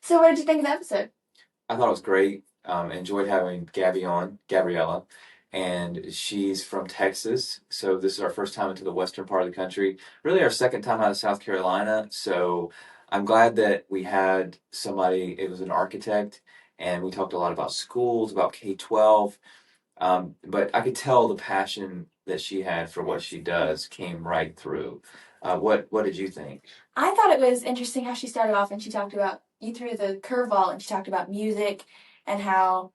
So what did you think of the episode? I thought it was great. Enjoyed having Gabby on, Gabriella, and she's from Texas. So this is our first time into the western part of the country. Really, our second time out of South Carolina. So I'm glad that we had somebody. It was an architect, and we talked a lot about schools, about K-12. But I could tell the passion that she had for what she does came right through. What did you think? I thought it was interesting how she started off and she talked about you threw the curveball and she talked about music and how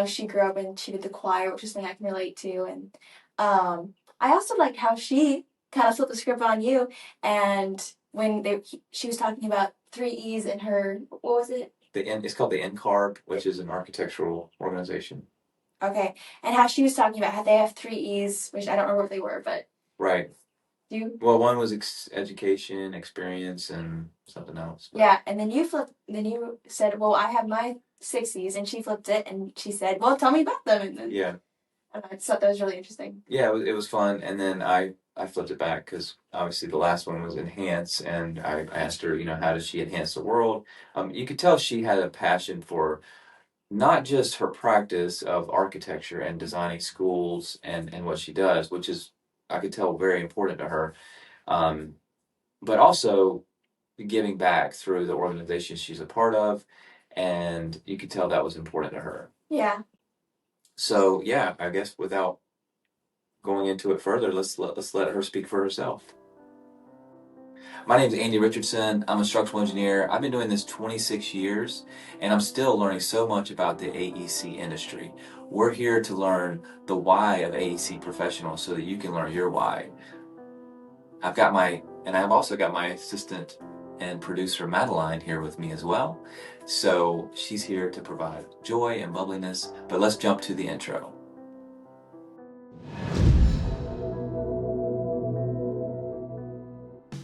she grew up and she did the choir, which is something I can relate to. And I also liked how she kind of flipped the script on you. And when she was talking about three E's in her, what was it? It's called the NCARB, which is an architectural organization. Okay, and how she was talking about how they have three E's, which I don't remember what they were, but Right. do you? Well, one was education, experience, and something else. But Yeah, and then you flipped. Then you said, "Well, I have my sixties," and she flipped it, and she said, "Well, tell me about them." And then yeah, I just thought that was really interesting. yeah, it was fun. And then I flipped it back because obviously the last one was enhance, and I asked her, how does she enhance the world? You could tell she had a passion for not just her practice of architecture and designing schools and what she does, which is I could tell very important to her. Um, but also giving back through the organization she's a part of, and you could tell that was important to her. Yeah. So yeah, I guess without going into it further, let's let her speak for herself. My name is Andy Richardson. I'm a structural engineer. I've been doing this 26 years, and I'm still learning so much about the AEC industry. We're here to learn the why of AEC professionals so that you can learn your why. I've also got my assistant and producer Madeline here with me as well. So she's here to provide joy and bubbliness. But let's jump to the intro.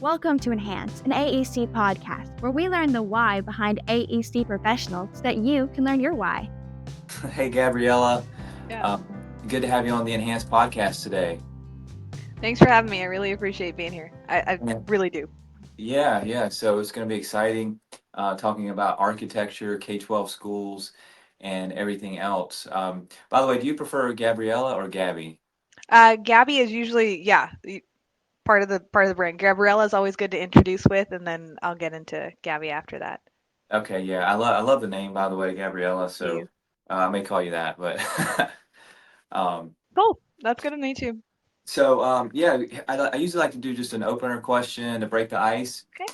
Welcome to Enhance, an AEC podcast where we learn the why behind AEC professionals so that you can learn your why. Hey, Gabriella. Yeah. Um, Good to have you on the Enhanced podcast today. Thanks for having me. I really appreciate being here. I Yeah, really do. yeah. So it's going to be exciting talking about architecture, K-12 schools, and everything else. By the way, do you prefer Gabriella or Gabby? Gabby is usually, part of the brand. Gabriella is always good to introduce with, and then I'll get into Gabby after that. Okay, yeah. I love the name, by the way, Gabriella. Do So you? I may call you that, but um, Cool. That's good of me too. yeah, I usually like to do just an opener question to break the ice. Okay.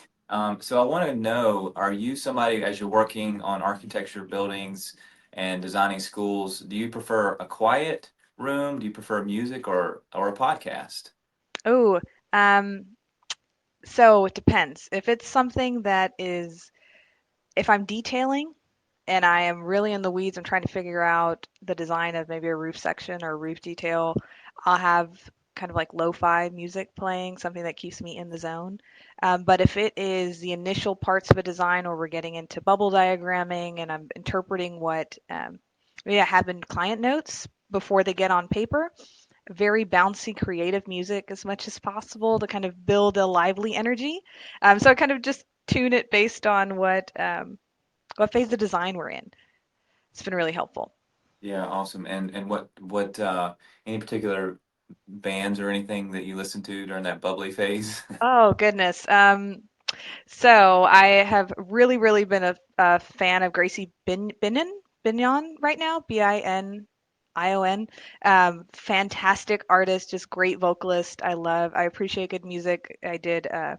So I want to know, are you somebody, as you're working on architecture buildings and designing schools, do you prefer a quiet room? Do you prefer music or a podcast? Oh, um, so it depends. If it's something that is, if I'm detailing and I am really in the weeds, I'm trying to figure out the design of maybe a roof section or a roof detail, I'll have kind of like lo-fi music playing, something that keeps me in the zone. But if it is the initial parts of a design where we're getting into bubble diagramming and I'm interpreting what maybe I have in client notes before they get on paper, very bouncy, creative music as much as possible to kind of build a lively energy. So I kind of just tune it based on what phase of design we're in. It's been really helpful. Yeah, awesome. And what any particular bands or anything that you listen to during that bubbly phase? Oh goodness. So I have really been a fan of Gracie Binion right now. Bion. Fantastic artist, just great vocalist. I appreciate good music. I did a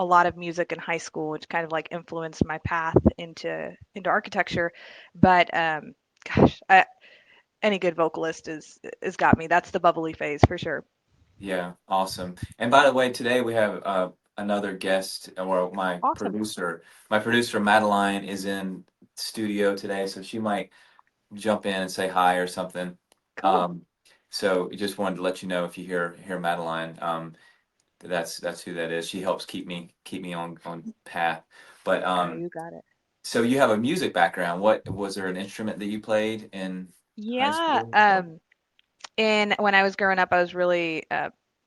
lot of music in high school, which kind of like influenced my path into architecture. But gosh, any good vocalist is got me. That's the bubbly phase for sure. Yeah, awesome. And by the way, today we have another guest, or Awesome. my producer Madeline is in studio today, so she might jump in and say hi or something. Cool. Um, so just wanted to let you know if you hear Madeline, that's who that is. She helps keep me on path. But Oh, you got it. so you have a music background. What was there an instrument that you played in high Yeah. school? Or- And when I was growing up, I was really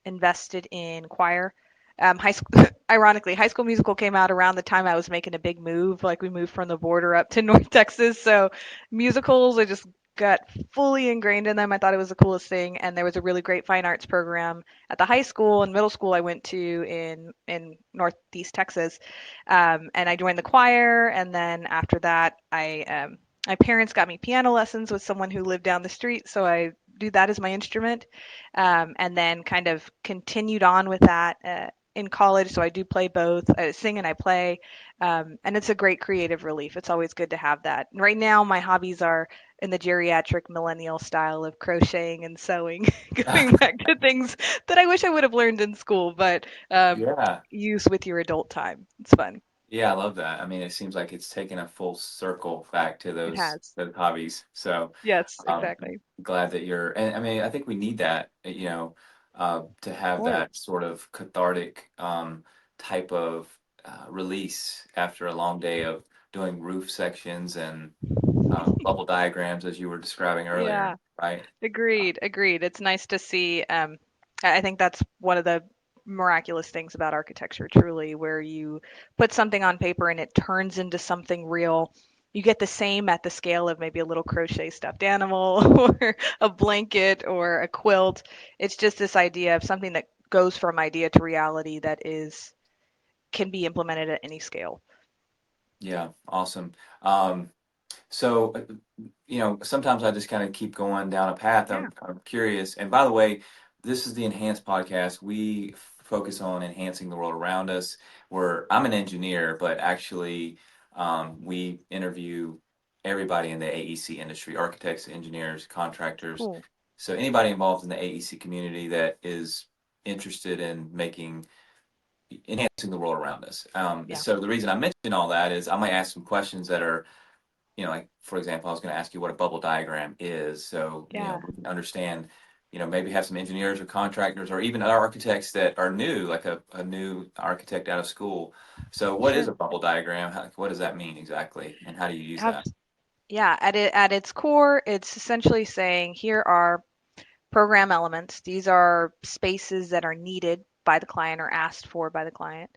invested in choir. High school, ironically, High School Musical came out around the time I was making a big move. Like we moved from the border up to North Texas, so musicals I just got fully ingrained in them. I thought it was the coolest thing, and there was a really great fine arts program at the high school and middle school I went to in Northeast Texas, and I joined the choir. And then after that, my parents got me piano lessons with someone who lived down the street, so I do that as my instrument, and then kind of continued on with that. In college, so I do play both. I sing and I play, and it's a great creative relief. It's always good to have that. Right now, my hobbies are in the geriatric millennial style of crocheting and sewing, going back to things that I wish I would have learned in school, but Yeah. use with your adult time. It's fun. Yeah, I love that. I mean, it seems like it's taken a full circle back to It those has. those hobbies. So, Yes, um, exactly. glad that and I mean, I think we need that, to Of have that course. sort of cathartic type of release after a long day of doing roof sections and bubble diagrams, as you were describing earlier, Yeah. right? Agreed, agreed. It's nice to see. I think that's one of the miraculous things about architecture, truly, where you put something on paper and it turns into something real. You get the same at the scale of maybe a little crochet stuffed animal or a blanket or a quilt. It's just this idea of something that goes from idea to reality that is can be implemented at any scale. Yeah, awesome. Um, So, sometimes I just kind of keep going down a path. Yeah, I'm curious. And by the way, this is the Enhanced podcast. We focus on enhancing the world around us. I'm an engineer, but actually, we interview everybody in the AEC industry, architects, engineers, contractors. cool. So anybody involved in the AEC community that is interested in enhancing the world around us. Yeah, So the reason I mention all that is I might ask some questions that are like for example, I was going to ask you what a bubble diagram is, so yeah, we can understand. Maybe have some engineers or contractors or even other architects that are new, like a new architect out of school. So, what is sure. a bubble diagram? What does that mean exactly, and how do you use that? Yeah, at its core, it's essentially saying here are program elements. These are spaces that are needed by the client or asked for by the client.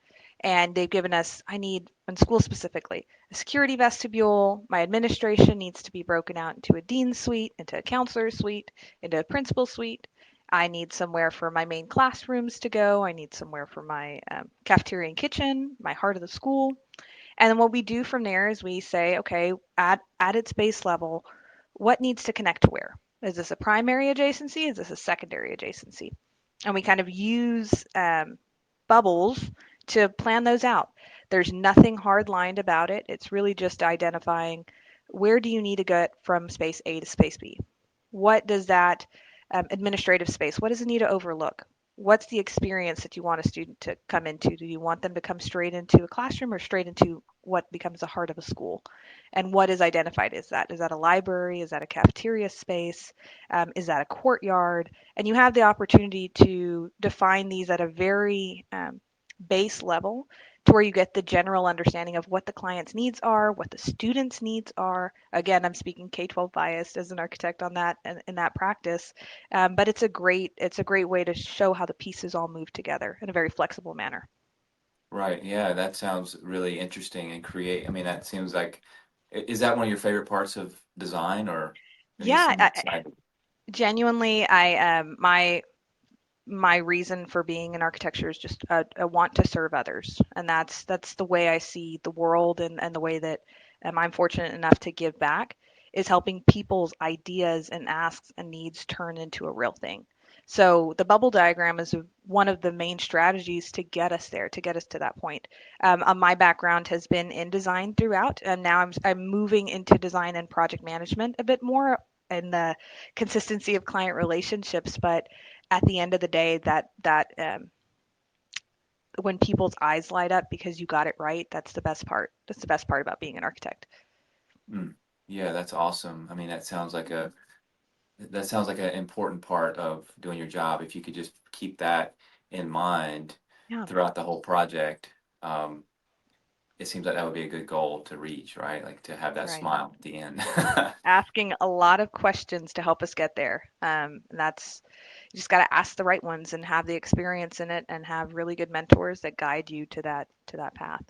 And they've given us, I need, in school specifically, a security vestibule. My administration needs to be broken out into a dean suite, into a counselor suite, into a principal suite. I need somewhere for my main classrooms to go. I need somewhere for my cafeteria and kitchen, my heart of the school. And then what we do from there is we say, okay, at its base level, what needs to connect to where? Is this a primary adjacency? Is this a secondary adjacency? And we kind of use bubbles to plan those out. There's nothing hard lined about it. It's really just identifying where do you need to get from space A to space B? What does that administrative space, what does it need to overlook? What's the experience that you want a student to come into? Do you want them to come straight into a classroom or straight into what becomes the heart of a school? And what is identified? Is that a library? Is that a cafeteria space? Is that a courtyard? And you have the opportunity to define these at a very base level to where you get the general understanding of what the client's needs are, what the students' needs are. Again, I'm speaking K-12 biased as an architect on that and in that practice, but it's a great way to show how the pieces all move together in a very flexible manner. Right. Yeah, that sounds really interesting and create. I mean, that seems like, is that one of your favorite parts of design, or are you Yeah, seem excited? genuinely, my reason for being in architecture is just a want to serve others, and that's the way I see the world, and the way that I'm fortunate enough to give back is helping people's ideas and asks and needs turn into a real thing. So the bubble diagram is one of the main strategies to get us there, to get us to that point. My background has been in design throughout, and now I'm moving into design and project management a bit more in the consistency of client relationships, but at the end of the day, that when people's eyes light up because you got it right, that's the best part. That's the best part about being an architect. Mm. Yeah, that's awesome. I mean, that sounds like an important part of doing your job. If you could just keep that in mind Yeah, throughout the whole project, um, it seems like that would be a good goal to reach, right? Like to have that Right. smile at the end. Asking a lot of questions to help us get there. And that's you just got to ask the right ones and have the experience in it and have really good mentors that guide you to that path.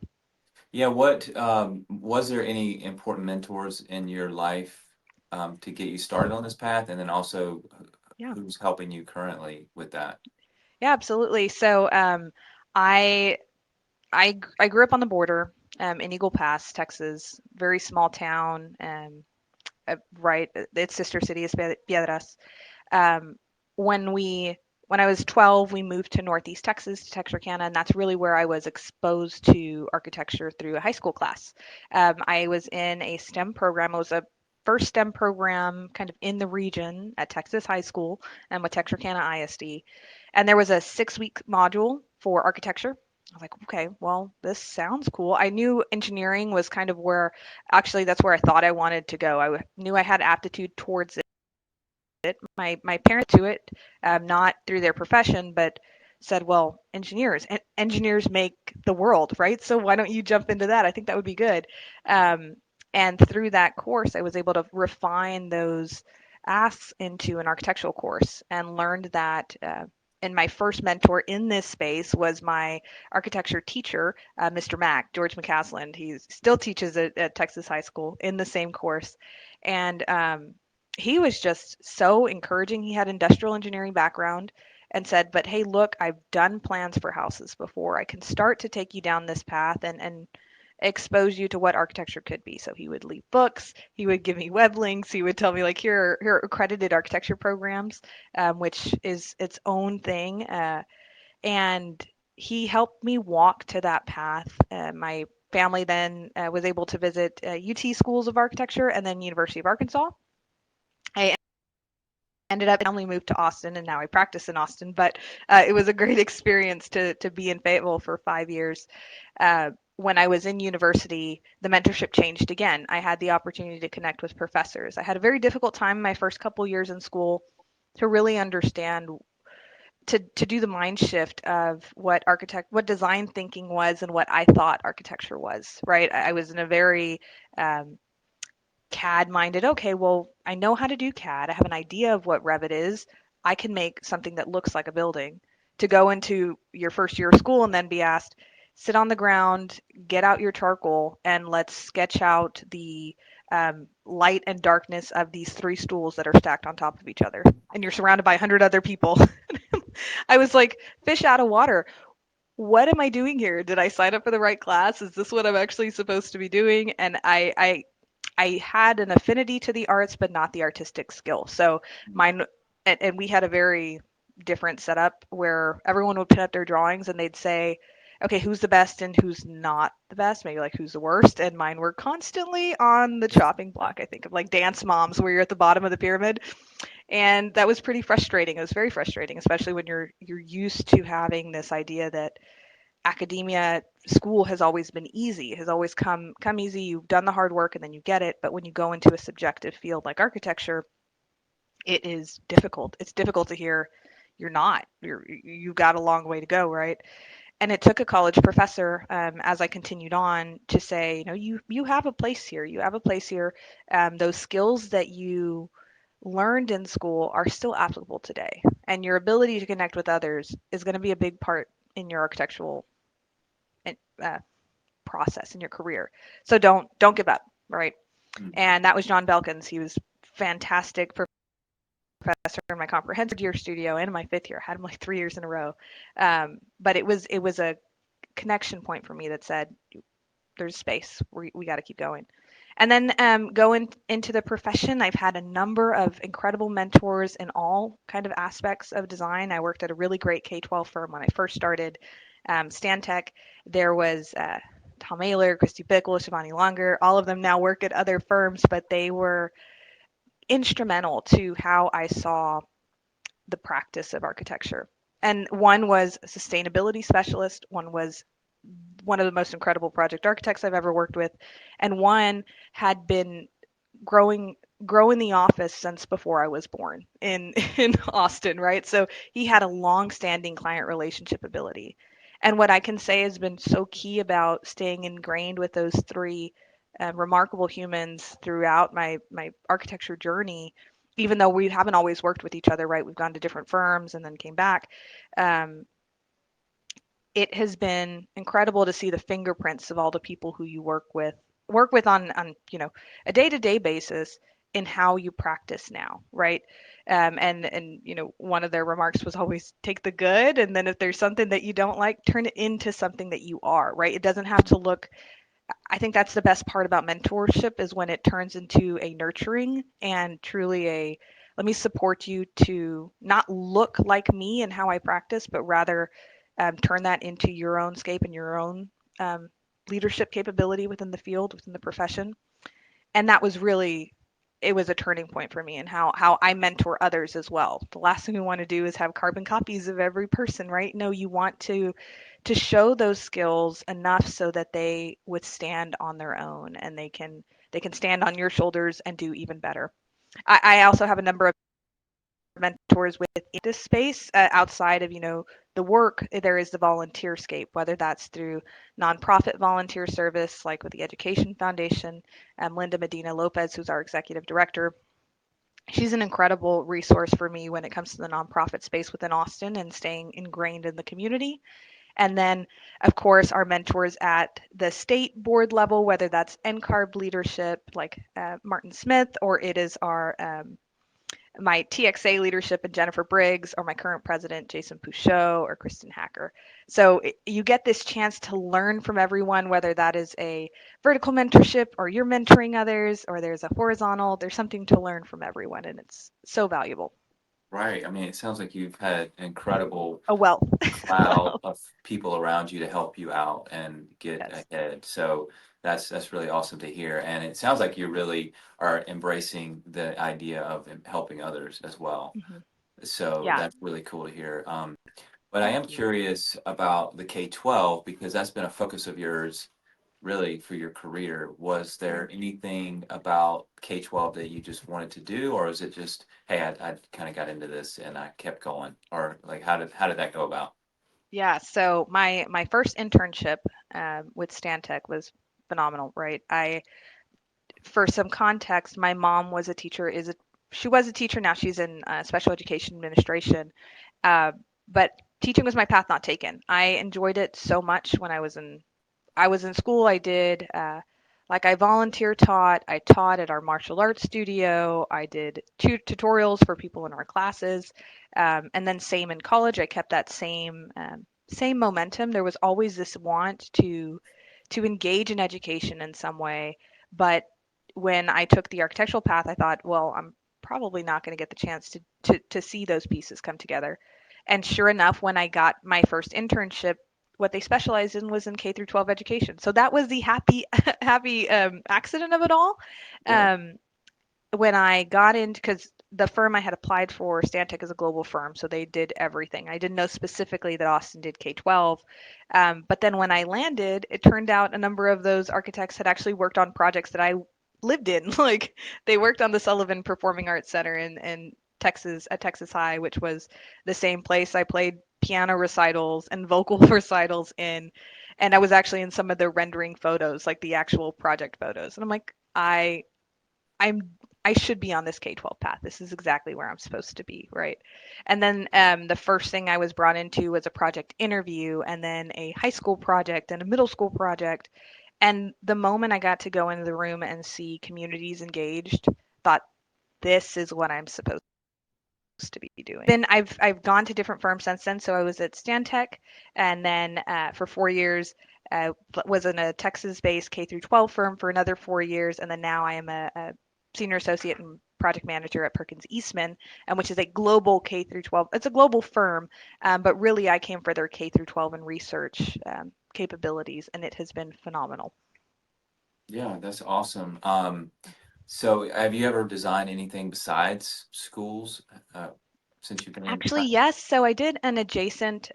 Yeah, what was there any important mentors in your life to get you started on this path, and then also Yeah. who's helping you currently with that? Yeah, absolutely. So I I grew up on the border in Eagle Pass, Texas, very small town. Right, its sister city is Piedras. Um, when we when I was 12, we moved to Northeast Texas, to Texarkana, and that's really where I was exposed to architecture through a high school class. I was in a STEM program. It was a first STEM program kind of in the region at Texas High School and with Texarkana ISD. And there was a 6-week module for architecture. I was like, okay, well, this sounds cool. I knew engineering was kind of where, actually, that's where I thought I wanted to go. Knew I had aptitude towards it. My parents to it, not through their profession, but said, well, engineers make the world, right? So why don't you jump into that? I think that would be good. Um, and through that course, I was able to refine those asks into an architectural course and learned that. And my first mentor in this space was my architecture teacher, Mr. Mack, George McCaslin. He still teaches at Texas High School in the same course. And he was just so encouraging. He had industrial engineering background and said, "But hey, look, I've done plans for houses before. I can start to take you down this path and expose you to what architecture could be." So he would leave books, he would give me web links, he would tell me like here are accredited architecture programs, which is its own thing, and he helped me walk to that path. My family then was able to visit UT schools of architecture and then University of Arkansas. I ended up only moved to Austin and now I practice in Austin, but it was a great experience to be in Fayetteville for 5 years. When I was in university, the mentorship changed again. I had the opportunity to connect with professors. I had a very difficult time my first couple years in school to really understand to do the mind shift of what design thinking was and what I thought architecture was, right? I was in a very um, CAD minded. Okay, well, I know how to do CAD. I have an idea of what Revit is. I can make something that looks like a building. To go into your first year of school and then be asked, sit on the ground, get out your charcoal, and let's sketch out the light and darkness of these 3 stools that are stacked on top of each other. And you're surrounded by 100 other people. I was like, fish out of water. What am I doing here? Did I sign up for the right class? Is this what I'm actually supposed to be doing? And I had an affinity to the arts, but not the artistic skill. So mine, and we had a very different setup where everyone would put up their drawings and they'd say, okay, who's the best and who's not the best? Maybe like who's the worst? And mine were constantly on the chopping block. I think of like dance moms where you're at the bottom of the pyramid. And that was pretty frustrating. It was very frustrating, especially when you're used to having this idea that academia school has always been easy, has always come easy. You've done the hard work and then you get it. But when you go into a subjective field like architecture, it is difficult. It's difficult to hear you're not. You've got a long way to go, right? And it took a college professor, as I continued on, to say, you have a place here. You have a place here. Those skills that you learned in school are still applicable today, and your ability to connect with others is going to be a big part in your architectural uh, process in your career. So don't give up, right? Mm. And that was John Belkins. He was fantastic professor in my comprehensive year studio and in my 5th year. I had him like 3 years in a row. But it was a connection point for me that said there's space. We got to keep going. And then going into the profession, I've had a number of incredible mentors in all kind of aspects of design. I worked at a really great K-12 firm when I first started, Stantec. There was Tom Ayler, Christy Bickle, Shivani Longer. All of them now work at other firms, but they were instrumental to how I saw the practice of architecture. And one was a sustainability specialist, one was one of the most incredible project architects I've ever worked with, and one had been growing growing the office since before I was born in in Austin, right? So he had a long-standing client relationship ability. And what I can say has been so key about staying ingrained with those three remarkable humans throughout my architecture journey, even though we haven't always worked with each other, right? We've gone to different firms and then came back. Um, it has been incredible to see the fingerprints of all the people who you work with on a day-to-day basis in how you practice now, right? And one of their remarks was always take the good, and then if there's something that you don't like, turn it into something that you are, right? It doesn't have to look. I think that's the best part about mentorship is when it turns into a nurturing and truly a let me support you to not look like me and how I practice, but rather turn that into your own scape and your own um, leadership capability within the field, within the profession. And that was really it was a turning point for me and how I mentor others as well. The last thing we want to do is have carbon copies of every person, right? No, you want to show those skills enough so that they withstand on their own and they can stand on your shoulders and do even better. I also have a number of mentors within this space outside of the work. There is the volunteer scape, whether that's through nonprofit volunteer service like with the Education Foundation. Linda Medina Lopez, who's our executive director, she's an incredible resource for me when it comes to the nonprofit space within Austin and staying ingrained in the community. And then, of course, our mentors at the state board level, whether that's NCARB leadership like Martin Smith, or it is our my TXA leadership and Jennifer Briggs, or my current president, Jason Pouchot, or Kristen Hacker. So you get this chance to learn from everyone, whether that is a vertical mentorship or you're mentoring others, or there's a horizontal, there's something to learn from everyone, and it's so valuable. Right. I mean, it sounds like you've had an incredible A wealth. cloud of people around you to help you out and get Yes. ahead. So that's really awesome to hear. And it sounds like you really are embracing the idea of helping others as well. Hmm. So Yeah. that's really cool to hear. But I am Thank you. curious about the K-12 because that's been a focus of yours really for your career. Was Yeah. there anything about K-12 that you just wanted to do, or is it just, hey, I kind of got into this and I kept going, or like how did that go about? Yeah. So my first internship with Stantec was phenomenal, right? For some context, my mom was a teacher. She was a teacher now? She's in special education administration. Uh, but teaching was my path not taken. I enjoyed it so much when I was in school. I did like I volunteer taught. I taught at our martial arts studio. I did tutorials for people in our classes, and then same in college. I kept that same momentum. There was always this want to engage in education in some way, but when I took the architectural path, I thought, well, I'm probably not going to get the chance to see those pieces come together. And sure enough, when I got my first internship, what they specialized in was in K through 12 education. So that was the happy happy accident of it all. Yeah. Um, when I got into because the firm I had applied for, Stantec, is a global firm, so they did everything. I didn't know specifically that Austin did K-12, but then when I landed, it turned out a number of those architects had actually worked on projects that I lived in. Like they worked on the Sullivan Performing Arts Center in Texas at Texas High, which was the same place I played piano recitals and vocal recitals in, and I was actually in some of the rendering photos, like the actual project photos. And I'm like, I'm I should be on this K-12 path. This is exactly where I'm supposed to be, right? And then the first thing I was brought into was a project interview, and then a high school project and a middle school project. And the moment I got to go into the room and see communities engaged, thought this is what I'm supposed to be doing. Then I've gone to different firms since then. So I was at Stantec, and then for 4 years was in a Texas-based K through 12 firm for another 4 years, and then now I am a senior associate and project manager at Perkins Eastman, which is a global K through 12. It's a global firm, but really I came for their K through 12 and research capabilities, and it has been phenomenal. Yeah, that's awesome. So have you ever designed anything besides schools uh, since you've been in Actually, yes. So I did an adjacent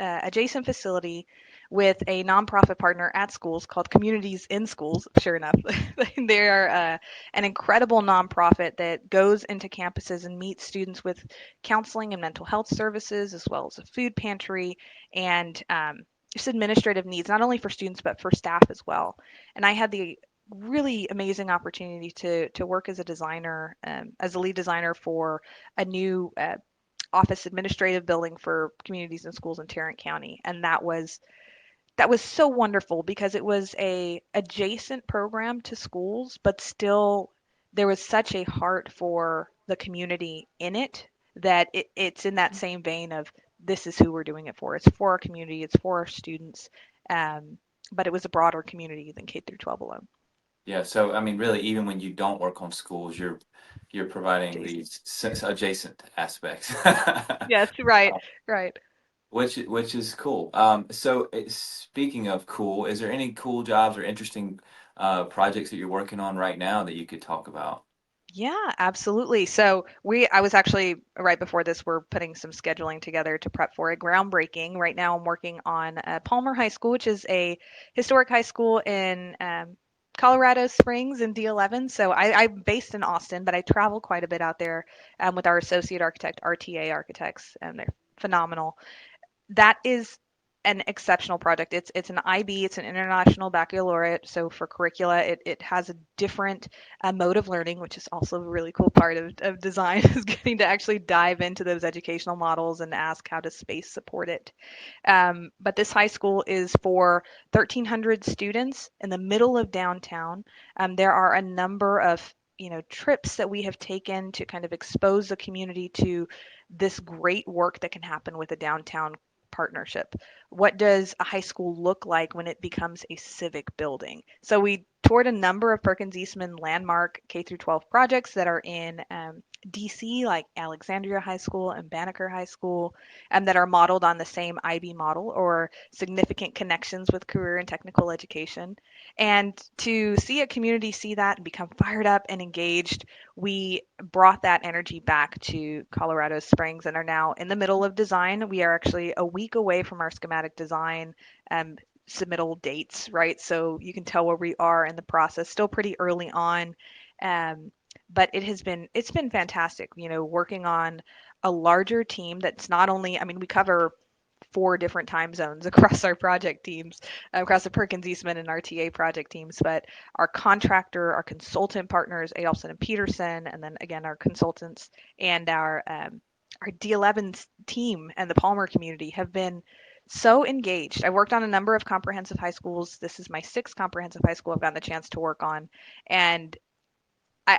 facility with a nonprofit partner at schools called Communities in Schools. Sure enough, they are an incredible nonprofit that goes into campuses and meets students with counseling and mental health services, as well as a food pantry. And just administrative needs, not only for students but for staff as well. And I had the really amazing opportunity to work as a designer, as a lead designer for a new office administrative building for communities and schools in Tarrant County, and that was so wonderful because it was a adjacent program to schools, but still there was such a heart for the community in it that it's in that same vein of this is who we're doing it for. It's for our community, it's for our students, um, but it was a broader community than K through 12 alone. Yeah, so I mean, really, even when you don't work on schools, you're providing Jason. these adjacent aspects. Yes, right, right. Which is cool. So speaking of cool, is there any cool jobs or interesting projects that you're working on right now that you could talk about? Yeah, absolutely. So I was actually right before this, we're putting some scheduling together to prep for a groundbreaking. Right now, I'm working on Palmer High School, which is a historic high school in Colorado Springs in D11. So I'm based in Austin, but I travel quite a bit out there with our associate architect, RTA architects, and they're phenomenal. That is an exceptional project. It's an IB, it's an International Baccalaureate. So for curricula, it has a different mode of learning, which is also a really cool part of design, is getting to actually dive into those educational models and ask how does space support it. But this high school is for 1,300 students in the middle of downtown. There are a number of trips that we have taken to kind of expose the community to this great work that can happen with a downtown partnership. What does a high school look like when it becomes a civic building? So we toured a number of Perkins Eastman landmark K through 12 projects that are in DC, like Alexandria High School and Banneker High School, that are modeled on the same IB model or significant connections with career and technical education. And to see a community see that and become fired up and engaged, we brought that energy back to Colorado Springs and are now in the middle of design. We are actually a week away from our schematic design um, submittal dates, right? So you can tell where we are in the process, still pretty early on. Um, but it's been fantastic, working on a larger team that's not only, I mean, we cover 4 different time zones across our project teams, across the Perkins Eastman and RTA project teams, but our contractor, our consultant partners, Adolphson and Peterson, and then again our consultants and our D11 team and the Palmer community have been so engaged. I worked on a number of comprehensive high schools. This is my 6th comprehensive high school I've gotten the chance to work on, and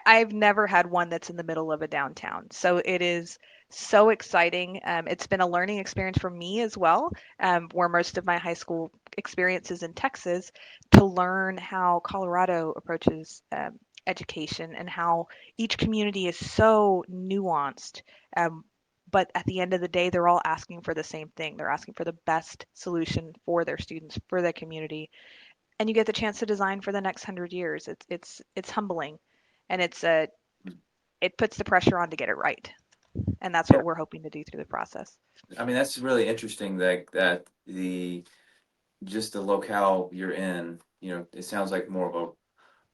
I've never had one that's in the middle of a downtown. So it is so exciting. It's been a learning experience for me as well, where most of my high school experience is in Texas, to learn how Colorado approaches education and how each community is so nuanced. Um, but at the end of the day, they're all asking for the same thing. They're asking for the best solution for their students, for their community, and you get the chance to design for the next 100 years. It's humbling, and it puts the pressure on to get it right, and that's Yeah, what we're hoping to do through the process. I mean that's really interesting that the just the locale you're in, it sounds like more of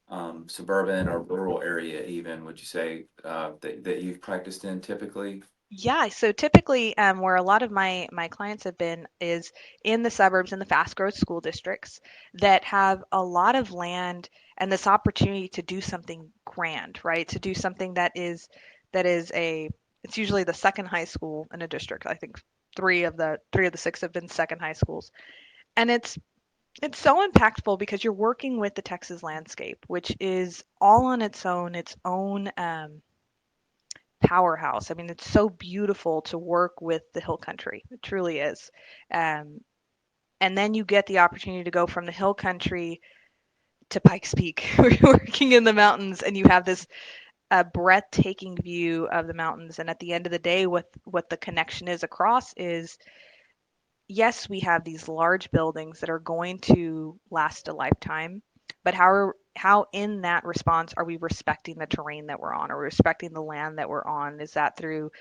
a suburban or rural area even, would you say, that you've practiced in typically? Yeah, so typically, where a lot of my clients have been is in the suburbs, in the fast growth school districts that have a lot of land and this opportunity to do something grand, right? To do something that is a it's usually the second high school in a district. I think three of the 6 have been second high schools, and it's so impactful because you're working with the Texas landscape, which is all on its own powerhouse. I mean, it's so beautiful to work with the hill country. It truly is. Um, and then you get the opportunity to go from the hill country to Pikes Peak, working in the mountains, and you have this breathtaking view of the mountains. And at the end of the day, what the connection is across is, yes, we have these large buildings that are going to last a lifetime, but how in that response are we respecting the terrain that we're on? Are we respecting the land that we're on? Is that through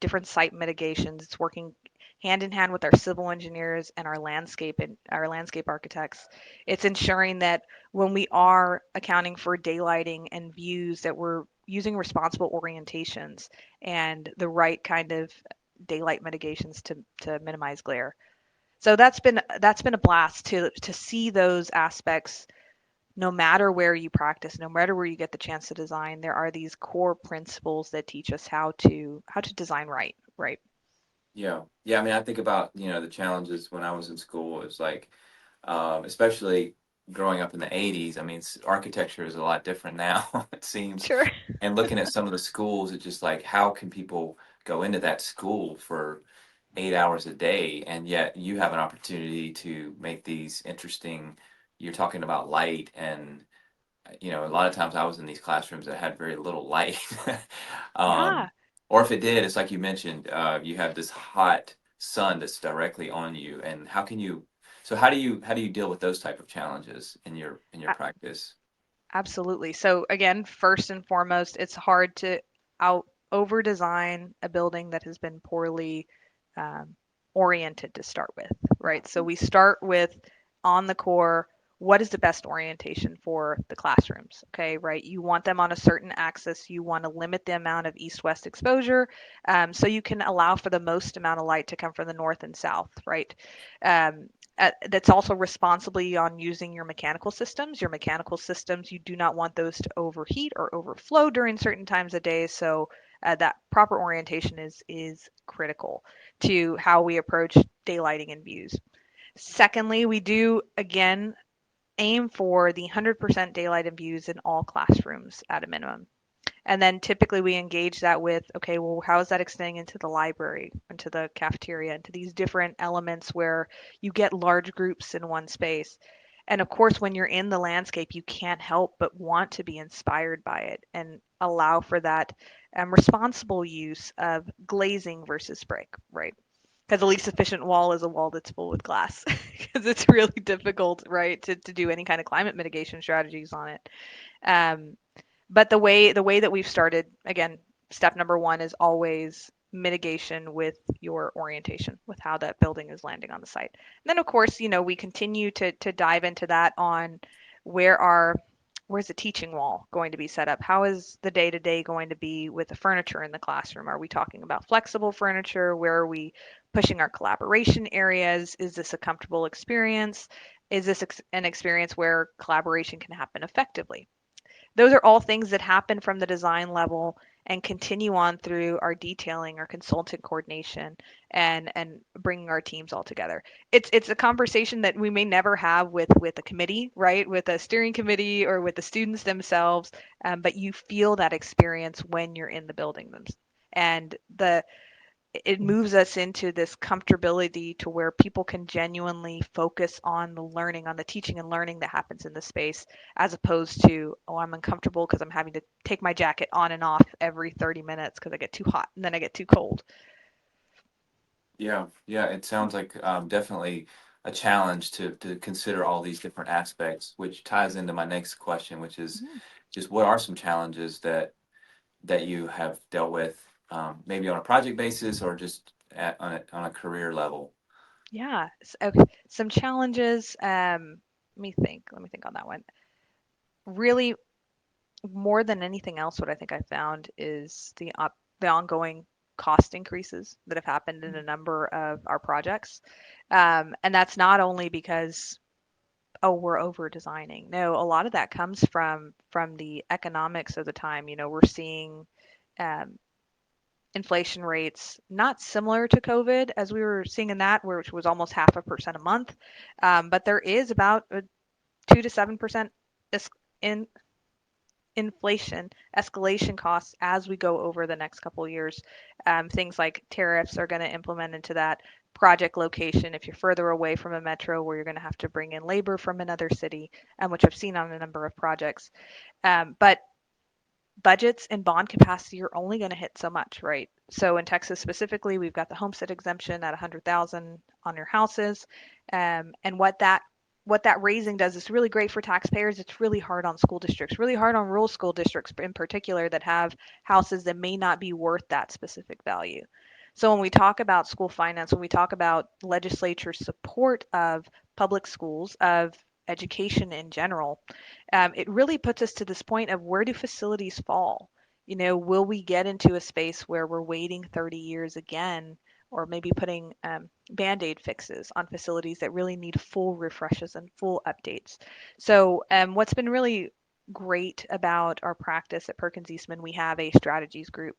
different site mitigations? It's working hand in hand with our civil engineers and our landscape architects. It's ensuring that when we are accounting for daylighting and views, that we're using responsible orientations and the right kind of daylight mitigations to minimize glare. So that's been a blast to see those aspects. No matter where you practice, no matter where you get the chance to design, there are these core principles that teach us how to design right. Yeah. Yeah. I mean, I think about, the challenges when I was in school. It's like, especially growing up in the 80s. I mean, architecture is a lot different now, it seems. Sure. And looking at some of the schools, it's just like, how can people go into that school for 8 hours a day, and yet you have an opportunity to make these interesting. You're talking about light, and a lot of times I was in these classrooms that had very little light. Yeah. um, or if it did, it's like you mentioned, you have this hot sun that's directly on you, and so how do you deal with those type of challenges in your practice? Absolutely. So again, first and foremost, it's hard to out over design a building that has been poorly um, oriented to start with, right? So we start with on the core, what is the best orientation for the classrooms? Okay, right? You want them on a certain axis. You want to limit the amount of east-west exposure, so you can allow for the most amount of light to come from the north and south, right? Um, that's also responsibly on using your mechanical systems. Your mechanical systems, you do not want those to overheat or overflow during certain times of day. So that proper orientation is critical to how we approach daylighting and views. Secondly, we do again aim for the 100% daylight and views in all classrooms at a minimum. And then typically we engage that with, okay, well, how is that extending into the library, into the cafeteria, into these different elements where you get large groups in one space. And of course, when you're in the landscape, you can't help but want to be inspired by it and allow for that responsible use of glazing versus brick, right? Because the least efficient wall is a wall that's full with glass, because it's really difficult, right, to do any kind of climate mitigation strategies on it. Um, but the way that we've started, again, step number one is always mitigation with your orientation, with how that building is landing on the site. And then of course, we continue to dive into that on where are where's the teaching wall going to be set up? How is the day to day going to be with the furniture in the classroom? Are we talking about flexible furniture? Where are we pushing our collaboration areas? Is this a comfortable experience? Is this an experience where collaboration can happen effectively? Those are all things that happen from the design level and continue on through our detailing, our consultant coordination, and bringing our teams all together. It's a conversation that we may never have with a committee, right? With a steering committee or with the students themselves, but you feel that experience when you're in the building and it moves us into this comfortability to where people can genuinely focus on the learning, on the teaching and learning that happens in the space, as opposed to, oh, I'm uncomfortable because I'm having to take my jacket on and off every 30 minutes because I get too hot and then I get too cold. Yeah, yeah, it sounds like definitely a challenge to consider all these different aspects, which ties into my next question, which is Mhm. just what are some challenges that you have dealt with, maybe on a project basis or just on a career level? Yeah. Okay. Some challenges. Let me think on that one. Really, more than anything else, what I think I found is the ongoing cost increases that have happened in a number of our projects. And that's not only because, oh, we're over designing. No, a lot of that comes from the economics of the time. We're seeing um, inflation rates not similar to COVID as we were seeing in that, which was almost 0.5% a month. But there is about a 2 to 7% in inflation escalation costs as we go over the next couple of years. Things like tariffs are going to implement into that project location if you're further away from a metro where you're going to have to bring in labor from another city, which I've seen on a number of projects. But budgets and bond capacity are only going to hit so much, right? So in Texas specifically, we've got the homestead exemption at 100,000 on your houses, and what that raising does is really great for taxpayers. It's really hard on school districts, really hard on rural school districts in particular that have houses that may not be worth that specific value. So when we talk about school finance, when we talk about legislature support of public schools, of education in general, it really puts us to this point of where do facilities fall? Will we get into a space where we're waiting 30 years again or maybe putting band-aid fixes on facilities that really need full refreshes and full updates. So what's been really great about our practice at Perkins Eastman, we have a strategies group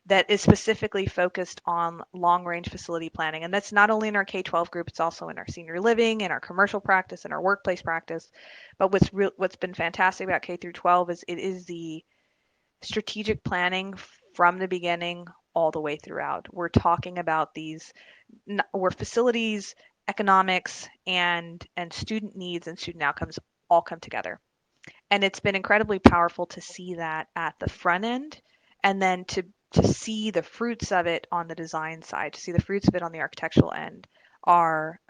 that is specifically focused on long-range facility planning. And that's not only in our K-12 group, it's also in our senior living, in our commercial practice, in our workplace practice. But what's been fantastic about K through 12 is it is the strategic planning from the beginning all the way throughout. We're talking about these where facilities, economics, and student needs and student outcomes all come together. And it's been incredibly powerful to see that at the front end, and then to see the fruits of it on the design side, to see the fruits of it on the architectural end are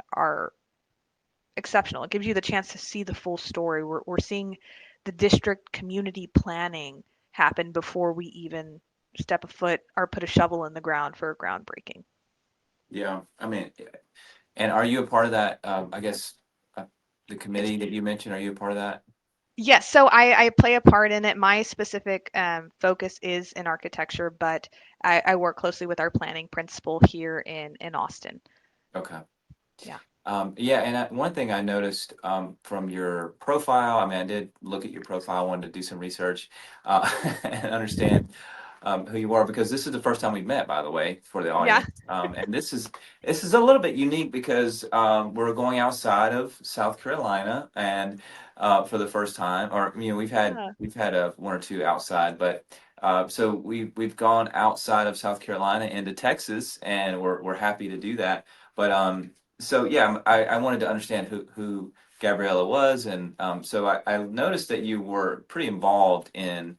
exceptional. It gives you the chance to see the full story. We're seeing the district community planning happen before we even step a foot or put a shovel in the ground for a groundbreaking. Yeah, I mean, and are you a part of that? I guess uh, the committee that you mentioned. Are you a part of that? Yes, so I play a part in it. My specific focus is in architecture, but I work closely with our planning principal here in Austin. Okay. Yeah. Yeah, and one thing I noticed from your profile, I mean, I did look at your profile, I wanted to do some research and understand who you are, because this is the first time we've met, by the way, for the Yeah. audience. And this is a little bit unique because we're going outside of South Carolina, and for the first time, or Yeah. we've had one or two outside, but so we've gone outside of South Carolina into Texas, and we're happy to do that. But so yeah, I wanted to understand who Gabriella was, and so I noticed that you were pretty involved in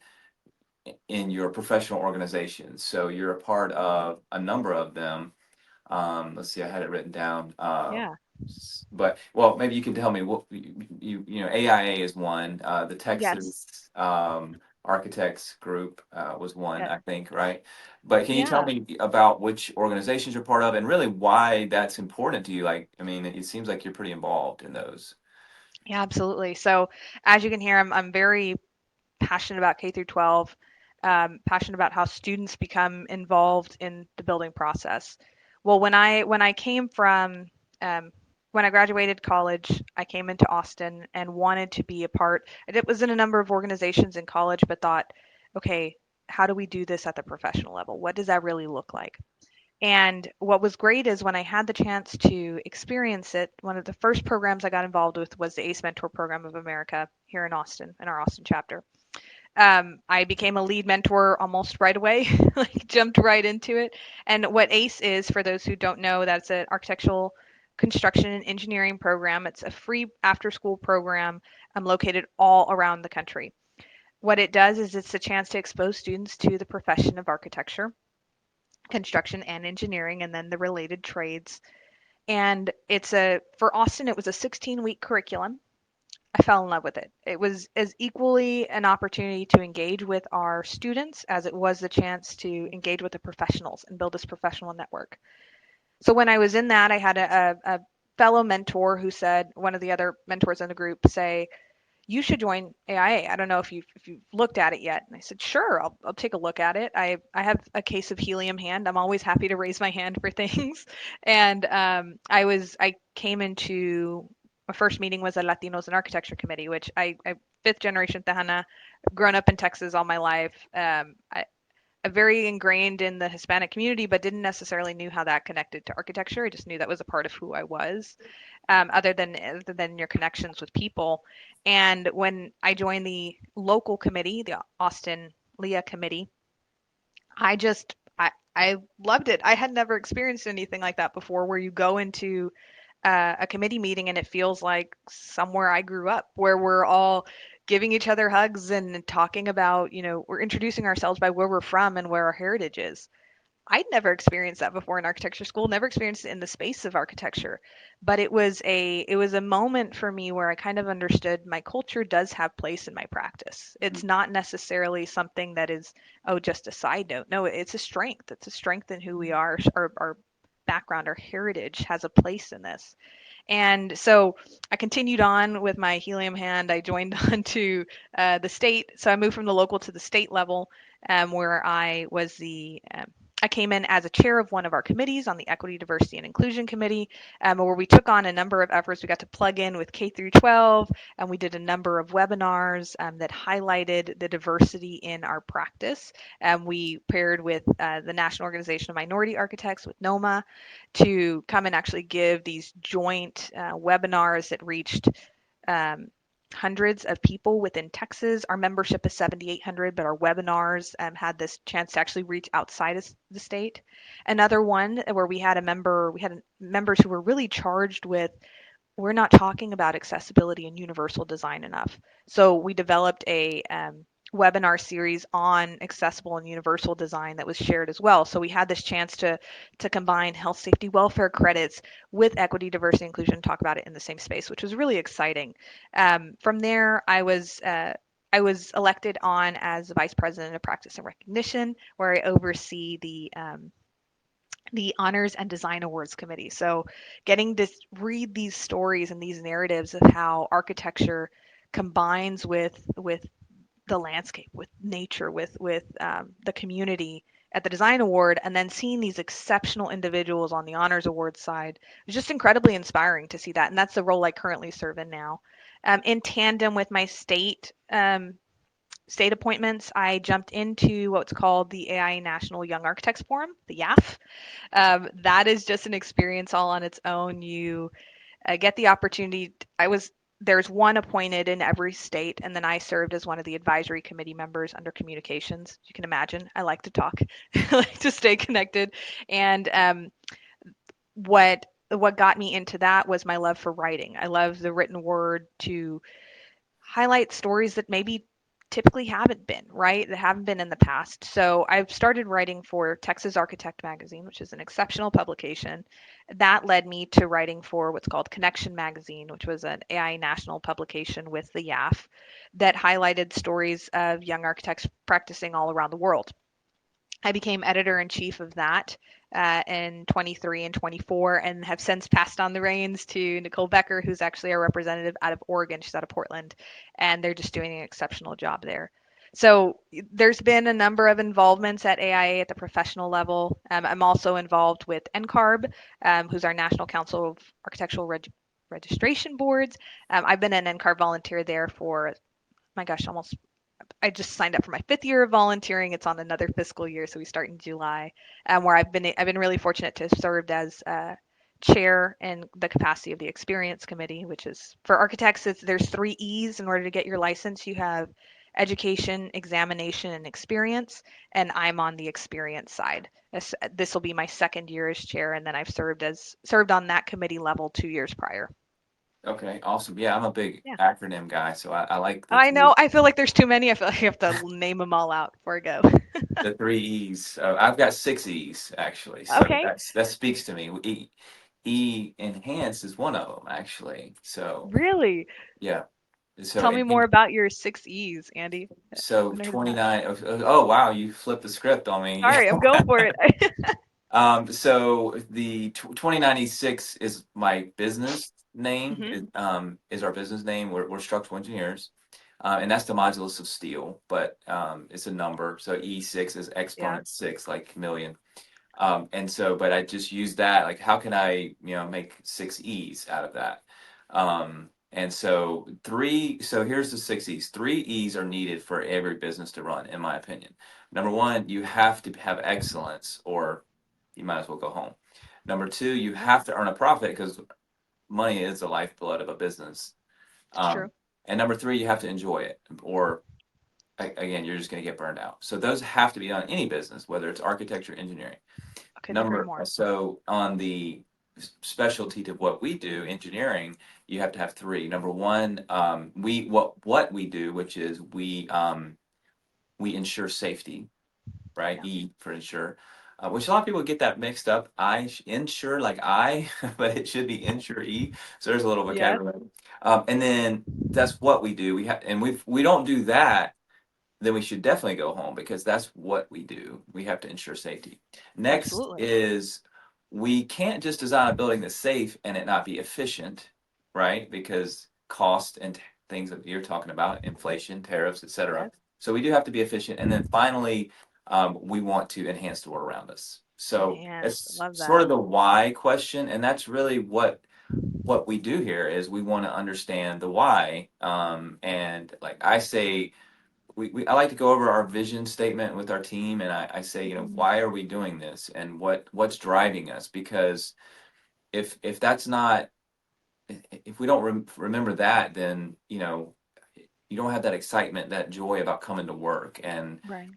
your professional organizations. So you're a part of a number of them. Let's see, I had it written down. Yeah. But well, maybe you can tell me what AIA is one. The Yes. Texas Architects Group was one, Yeah. I think, right? But can you tell Yeah. me about which organizations you're part of and really why that's important to you? Like, I mean, it seems like you're pretty involved in those. Yeah, absolutely. So as you can hear, I'm very passionate about K through 12, passionate about how students become involved in the building process. Well, when I came from when I graduated college, I came into Austin and wanted to be a part. I was in a number of organizations in college, but thought, okay, how do we do this at the professional level? What does that really look like? And what was great is when I had the chance to experience it, one of the first programs I got involved with was the ACE Mentor Program of America here in Austin, in our Austin chapter. I became a lead mentor almost right away, like jumped right into it. And what ACE is, for those who don't know, that's an architectural construction and engineering program. It's a free after school program located all around the country. What it does is it's a chance to expose students to the profession of architecture, construction, and engineering, and then the related trades. And for Austin, it was a 16-week curriculum. I fell in love with it. It was as equally an opportunity to engage with our students as it was the chance to engage with the professionals and build this professional network. So when I was in that, I had a fellow mentor who said, one of the other mentors in the group say, you should join AIA. I don't know if you've looked at it yet. And I said, sure, I'll take a look at it. I have a case of helium hand. I'm always happy to raise my hand for things. And I came into my first meeting was a Latinos in Architecture Committee, which I fifth generation Tejana, grown up in Texas all my life. I very ingrained in the Hispanic community, but didn't necessarily knew how that connected to architecture. I just knew that was a part of who I was, other than your connections with people. And when I joined the local committee, the Austin Leah committee, I loved it. I had never experienced anything like that before, where you go into a committee meeting and it feels like somewhere I grew up, where we're all giving each other hugs and talking about, we're introducing ourselves by where we're from and where our heritage is. I'd never experienced that before in architecture school, never experienced it in the space of architecture. But it was a moment for me where I kind of understood my culture does have place in my practice. It's not necessarily something that is, oh, just a side note. No, it's a strength. It's a strength in who we are. Our background, our heritage has a place in this. And so I continued on with my helium hand. I joined on to the state. So I moved from the local to the state level, where I was the I came in as a chair of one of our committees on the Equity, Diversity, and Inclusion Committee, where we took on a number of efforts. We got to plug in with K through 12, and we did a number of webinars that highlighted the diversity in our practice. We paired with the National Organization of Minority Architects, with NOMA, to come and actually give these joint webinars that reached um, hundreds of people within Texas. Our membership is 7,800, but our webinars had this chance to actually reach outside of the state. Another one where we had members who were really charged with, we're not talking about accessibility and universal design enough. So we developed a webinar series on accessible and universal design that was shared as well. So we had this chance to combine health, safety, welfare credits with equity, diversity, inclusion, talk about it in the same space, which was really exciting. From there, I was elected on as the vice president of practice and recognition, where I oversee the honors and design awards committee. So getting to read these stories and these narratives of how architecture combines with the landscape, with nature, with the community at the design award, and then seeing these exceptional individuals on the honors award side was just incredibly inspiring to see that. And that's the role I currently serve in now. In tandem with my state appointments, I jumped into what's called the AI National Young Architects Forum, the YAF. That is just an experience all on its own. You get the opportunity. There's one appointed in every state, and then I served as one of the advisory committee members under communications. You can imagine, I like to talk, I like to stay connected, and what got me into that was my love for writing. I love the written word to highlight stories that maybe typically haven't been, right? That haven't been in the past. So I've started writing for Texas Architect Magazine, which is an exceptional publication. That led me to writing for what's called Connection Magazine, which was an AI national publication with the YAF that highlighted stories of young architects practicing all around the world. I became editor in chief of that in 23 and 24, and have since passed on the reins to Nicole Becker, who's actually our representative out of Oregon. She's out of Portland, and they're just doing an exceptional job there. So there's been a number of involvements at AIA at the professional level. I'm also involved with NCARB, who's our National Council of Architectural Registration Boards. I've been an NCARB volunteer there for, my gosh, almost, I just signed up for my 5th year of volunteering. It's on another fiscal year, so we start in July. Where I've been really fortunate to have served as chair in the capacity of the experience committee, which is for architects. There's 3 E's in order to get your license. You have education, examination, and experience, and I'm on the experience side. This will be my 2nd year as chair, and then I've served on that committee level 2 years prior. Okay, awesome. Yeah, I'm a big Yeah. acronym guy, so I like the I know. three I feel like there's too many. I feel like I have to name them all out before I go. the three E's. I've got 6 E's actually, so Okay. that speaks to me. Enhance is one of them actually. So Really? yeah, so Tell me more about your 6 E's, Andy. so I've never heard of that. 29. Oh wow, you flipped the script on me. Sorry, I'm going for it. So the 2096 is my business name. Hmm. Is our business name. We're structural engineers, and that's the modulus of steel, but it's a number. So E6 is Yeah, exponent 6, like million. And so, but I just use that. Like, how can I, make 6 E's out of that? And so So here's the 6 E's. 3 E's are needed for every business to run, in my opinion. Number one, you have to have excellence, or you might as well go home. Number two, you yeah, have to earn a profit because money is the lifeblood of a business. it's true. And number three, you have to enjoy it, or again, you're just going to get burned out. So those have to be done in any business, whether it's architecture, engineering. I couldn't agree more. So on the specialty to what we do, engineering, you have to have three. Number one, what we do, which is we ensure safety, right? Yeah, E for ensure, which a lot of people get that mixed up. Insure like I, but it should be insure E. So there's a little yes, vocabulary. And then that's what we do. We don't do that, then we should definitely go home because that's what we do. We have to ensure safety. Next absolutely. is we can't just design a building that's safe and it not be efficient, right? Because cost and things that you're talking about, inflation, tariffs, etc. Yes, So we do have to be efficient. And then finally, we want to enhance the world around us. So Enhance. I it's love sort that. of the why question, and that's really what we do here is we want to understand the why. And like I say, I like to go over our vision statement with our team, and I say, Mhm. why are we doing this, and what's driving us? Because if that's not if we don't remember that, then you don't have that excitement, that joy about coming to work and Right.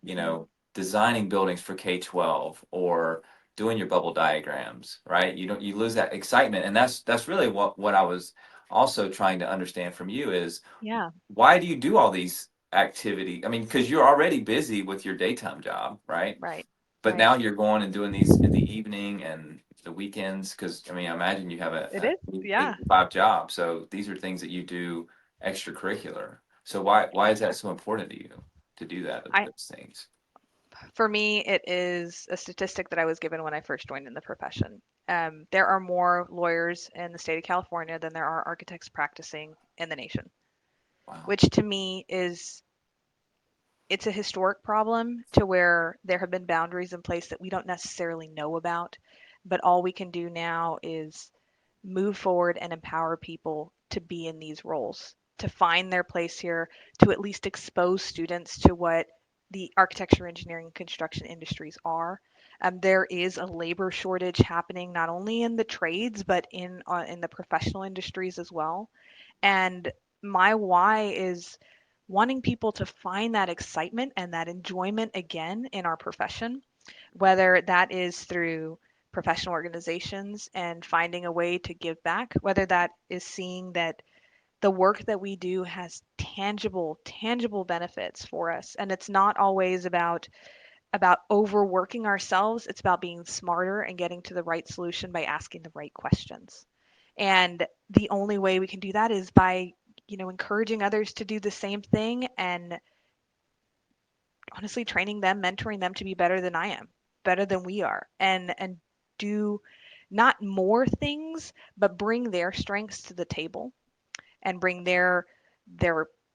designing buildings for K-12 or doing your bubble diagrams, right? You lose that excitement, and that's really what I was also trying to understand from you is Yeah. why do you do all these activity? I mean, because you're already busy with your daytime job, right? Right. But Right. now you're going and doing these in the evening and the weekends because I mean, I imagine you have It a is. eight Yeah. to five job, so these are things that you do extracurricular. So why is that so important to you to do I those things? For me, it is a statistic that I was given when I first joined in the profession. There are more lawyers in the state of California than there are architects practicing in the nation, Wow. which to me is it's a historic problem to where there have been boundaries in place that we don't necessarily know about, but all we can do now is move forward and empower people to be in these roles, to find their place here, to at least expose students to what the architecture, engineering, and construction industries are. There is a labor shortage happening not only in the trades but in the professional industries as well. And my why is wanting people to find that excitement and that enjoyment again in our profession, whether that is through professional organizations and finding a way to give back, whether that is seeing that the work that we do has tangible benefits for us. And it's not always about overworking ourselves. It's about being smarter and getting to the right solution by asking the right questions. And the only way we can do that is by, encouraging others to do the same thing and honestly training them, mentoring them to be better than I am, better than we are, and do not more things, but bring their strengths to the table and bring their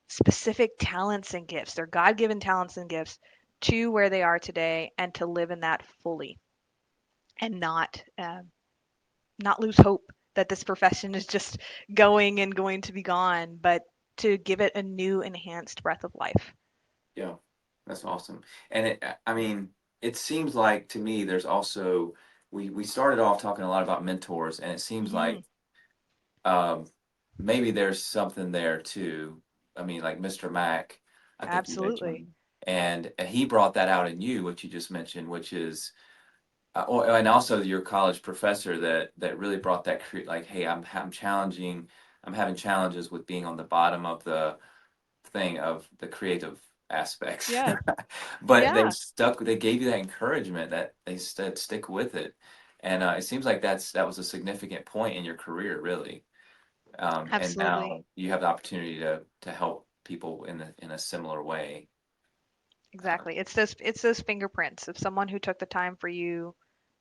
specific talents and gifts, their God-given talents and gifts to where they are today and to live in that fully and not lose hope that this profession is just going and going to be gone, but to give it a new enhanced breath of life. Yeah, that's awesome. And I mean, it seems like to me there's also we started off talking a lot about mentors, and it seems like Hmm. um, maybe there's something there too. I mean, like Mr. Mack, I think you Absolutely. mentioned, and he brought that out in you, what you just mentioned, which is, and also your college professor that really brought that like, hey, I'm having challenges with being on the bottom of the thing of the creative aspects, Yes. but Yeah. they gave you that encouragement that they said stick with it, and it seems like that was a significant point in your career, really. And Absolutely. now you have the opportunity to help people in a similar way. Exactly. It's those fingerprints of someone who took the time for you,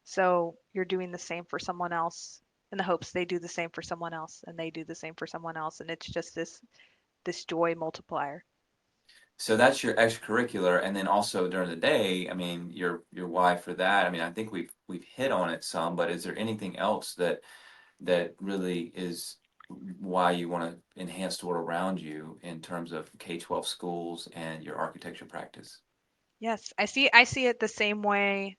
so you're doing the same for someone else in the hopes they do the same for someone else and they do the same for someone else, and it's just this joy multiplier. So that's your extracurricular, and then also during the day, I mean, your why for that. I mean, I think we've hit on it some, but is there anything else that really is why you want to enhance the world around you in terms of K-12 schools and your architecture practice? Yes, I see it the same way.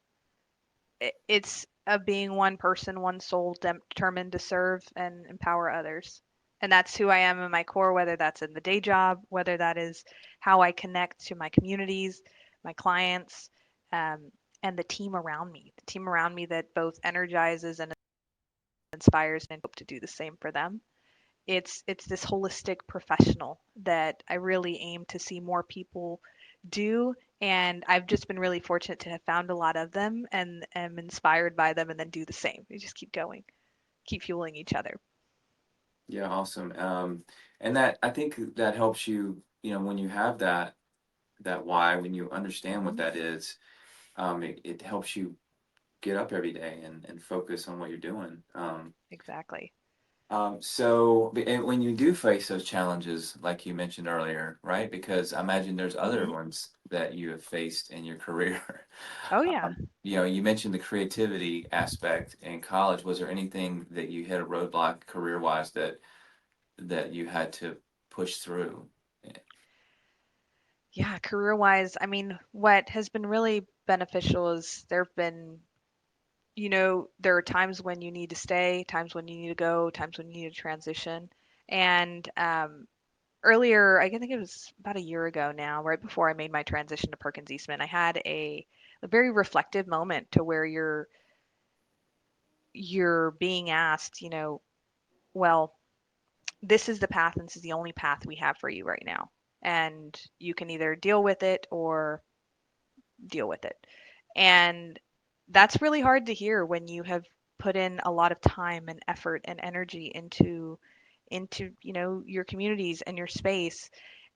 It's a being one person, one soul, determined to serve and empower others. And that's who I am in my core, whether that's in the day job, whether that is how I connect to my communities, my clients, um, and the team around me. The team around me that both energizes and inspires and hope to do the same for them. It's this holistic professional that I really aim to see more people do, and I've just been really fortunate to have found a lot of them and am inspired by them and then do the same. We just keep going, keep fueling each other. Yeah, awesome. And that I think that helps you, when you have that why, when you understand what Hmm. that is, it helps you get up every day and focus on what you're doing. Exactly. And when you do face those challenges, like you mentioned earlier, right? Because I imagine there's other Hmm. ones that you have faced in your career. Oh yeah. You mentioned the creativity aspect in college. Was there anything that you hit a roadblock career-wise that you had to push through? Yeah, career-wise, I mean, what has been really beneficial is there've been, there are times when you need to stay, times when you need to go, times when you need to transition. And earlier, I think it was about a year ago now, right before I made my transition to Perkins Eastman, I had a very reflective moment to where you're being asked, well, this is the path and this is the only path we have for you right now. And you can either deal with it or deal with it. And that's really hard to hear when you have put in a lot of time and effort and energy into your communities and your space.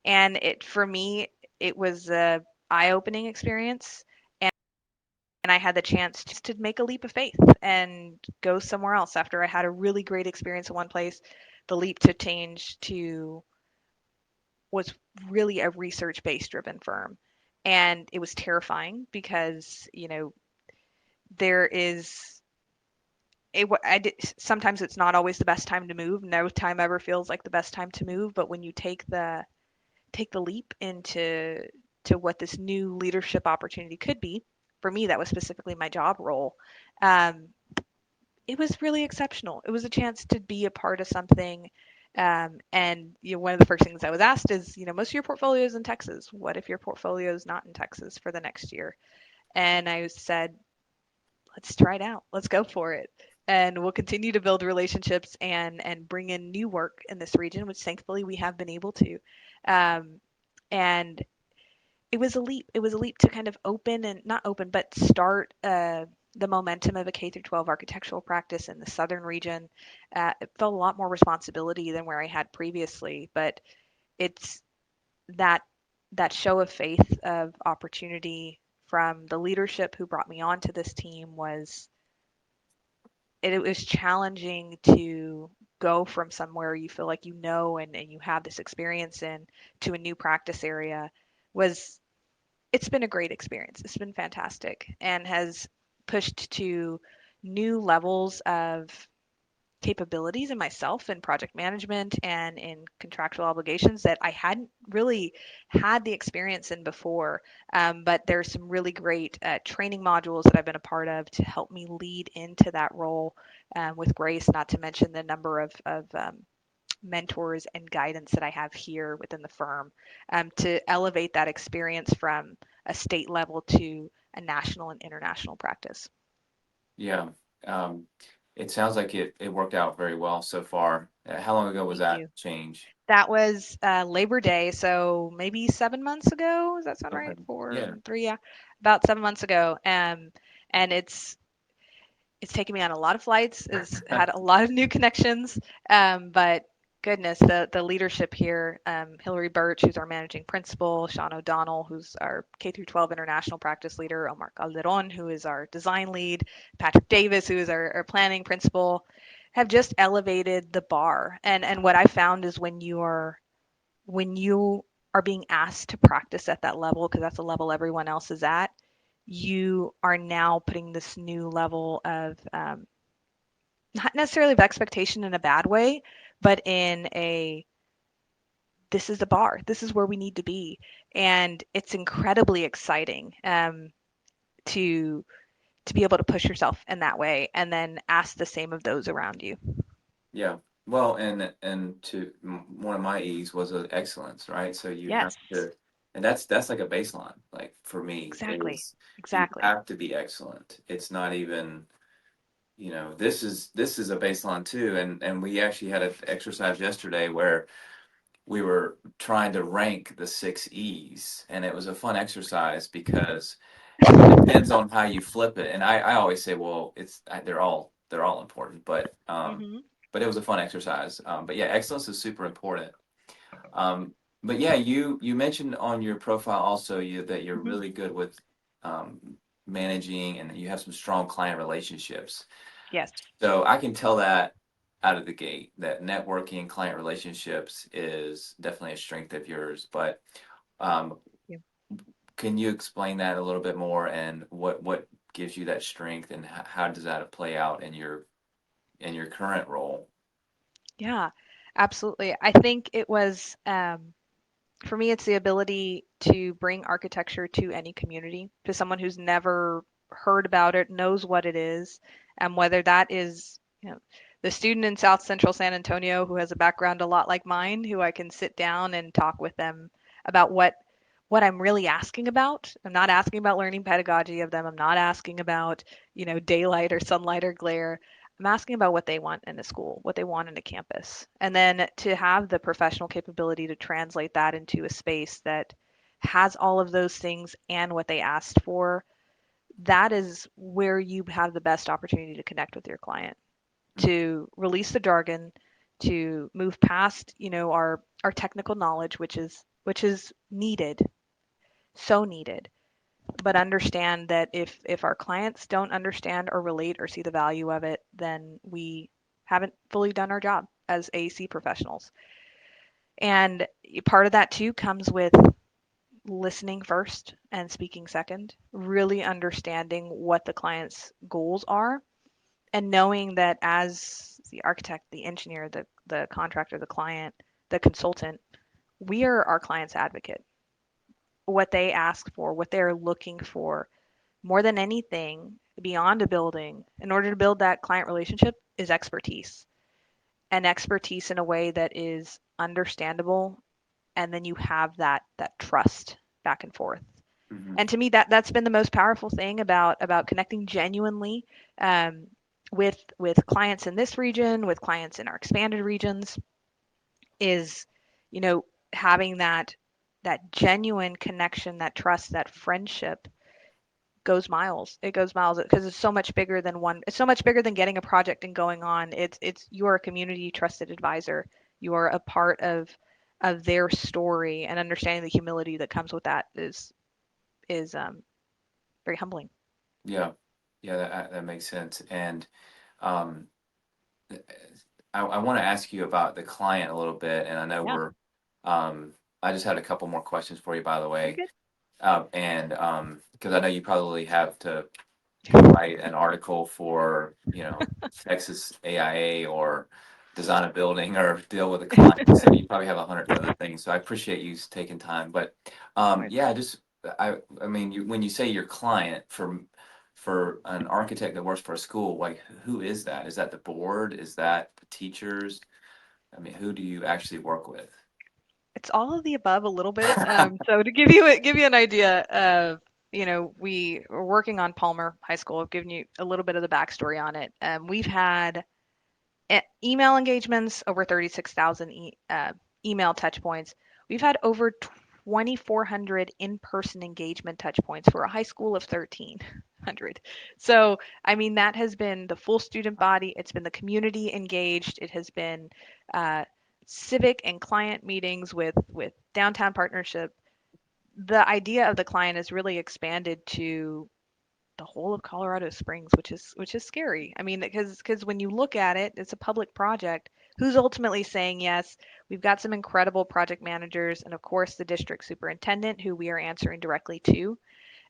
And it for me, it was a eye-opening experience. And I had the chance to make a leap of faith and go somewhere else after I had a really great experience in one place. The leap to change to was really a research-based driven firm. And it was terrifying because, there is sometimes it's not always the best time to move. No time ever feels like the best time to move, but when you take the leap into to what this new leadership opportunity could be, for me that was specifically my job role. Um, it was really exceptional. It was a chance to be a part of something. And one of the first things I was asked is, most of your portfolio is in Texas. What if your portfolio is not in Texas for the next year? And I said, let's try it out. Let's go for it. And we'll continue to build relationships and bring in new work in this region, which thankfully we have been able to. Um, and it was a leap. It was a leap to kind of open and not open, but start the momentum of a K through 12 architectural practice in the southern region. It felt a lot more responsibility than where I had previously, but it's that that show of faith of opportunity from the leadership who brought me onto this team it was challenging to go from somewhere you feel like and you have this experience in to a new practice area was it's been a great experience. It's been fantastic and has pushed to new levels of capabilities in myself in project management and in contractual obligations that I hadn't really had the experience in before. But there's some really great training modules that I've been a part of to help me lead into that role with grace, not to mention the number of mentors and guidance that I have here within the firm to elevate that experience from a state level to a national and international practice. Yeah. Um, it sounds like it worked out very well so far. How long ago was Thank that you. change? That was Labor Day, so maybe 7 months ago. Does that sound Okay. right? Yeah. 4, 3, yeah, about 7 months ago. And it's taken me on a lot of flights. It's had a lot of new connections. But goodness, the leadership here, Hillary Birch, who's our managing principal, Sean O'Donnell, who's our K through 12 international practice leader, Omar Calderon, who is our design lead, Patrick Davis, who is our planning principal, have just elevated the bar. And what I found is when you are being asked to practice at that level, because that's the level everyone else is at, you are now putting this new level of not necessarily of expectation in a bad way, but in a this is the bar, this is where we need to be, and it's incredibly exciting to to be able to push yourself in that way, and then ask the same of those around you. Yeah. Well, one of my E's was excellence, right? So you have Yes, to, and that's like a baseline. Like for me, exactly, is you exactly. have to be excellent. It's not even, this is a baseline too. And we actually had an exercise yesterday where we were trying to rank the six E's, and it was a fun exercise because it depends on how you flip it. And I always say, well, they're all important, Hmm. but it was a fun exercise. But yeah, excellence is super important. But yeah, you mentioned on your profile also that you're Hmm. really good with um, managing and you have some strong client relationships. Yes. So I can tell that out of the gate that networking, client relationships is definitely a strength of yours. But um, Yeah. can you explain that a little bit more and what gives you that strength and how does that play out in your current role? Yeah, absolutely. I think it was for me, it's the ability to bring architecture to any community, to someone who's never heard about it, knows what it is, and whether that is, the student in South Central San Antonio who has a background a lot like mine, who I can sit down and talk with them about what I'm really asking about. I'm not asking about learning pedagogy of them. I'm not asking about, daylight or sunlight or glare. I'm asking about what they want in a school, what they want in a campus. And then to have the professional capability to translate that into a space that has all of those things and what they asked for, that is where you have the best opportunity to connect with your client, to release the jargon, to move past, our technical knowledge, which is needed, so needed, but understand that if our clients don't understand or relate or see the value of it, then we haven't fully done our job as AEC professionals. And part of that too comes with listening first and speaking second, really understanding what the client's goals are, and knowing that as the architect, the engineer, the contractor, the client, the consultant, we are our client's advocate. What they ask for, what they're looking for, more than anything, beyond a building, in order to build that client relationship, is expertise. And expertise in a way that is understandable, and then you have that trust back and forth. Hmm. And to me, that's been the most powerful thing about connecting genuinely, um, with clients in this region, with clients in our expanded regions, is, you know having that genuine connection, that trust, that friendship goes miles. It goes miles because it's so much bigger than one. It's so much bigger than getting a project and going on. It's you are a community trusted advisor. You are a part of their story, and understanding the humility that comes with that is very humbling. Yeah, yeah, that makes sense. And um, I want to ask you about the client a little bit, and I know Yeah, I just had a couple more questions for you, by the you're way, good. and because I know you probably have to write an article for, Texas AIA or design a building or deal with a client. So you probably have 100 other things. So I appreciate you taking time. But Always. yeah, I mean, when you say your client for an architect that works for a school, like who is that? Is that the board? Is that the teachers? I mean, who do you actually work with? It's all of the above a little bit. So to give you an idea of, we are working on Palmer High School. I've given you a little bit of the backstory on it. We've had email engagements, over 36,000 email touch points. We've had over 2,400 in-person engagement touch points for a high school of 1,300. So, I mean, that has been the full student body. It's been the community engaged. It has been uh, civic and client meetings with downtown partnership. The idea of the client has really expanded to the whole of Colorado Springs, which is scary. I mean, because when you look at it, it's a public project. Who's ultimately saying yes? We've got some incredible project managers, and of course the district superintendent, who we are answering directly to.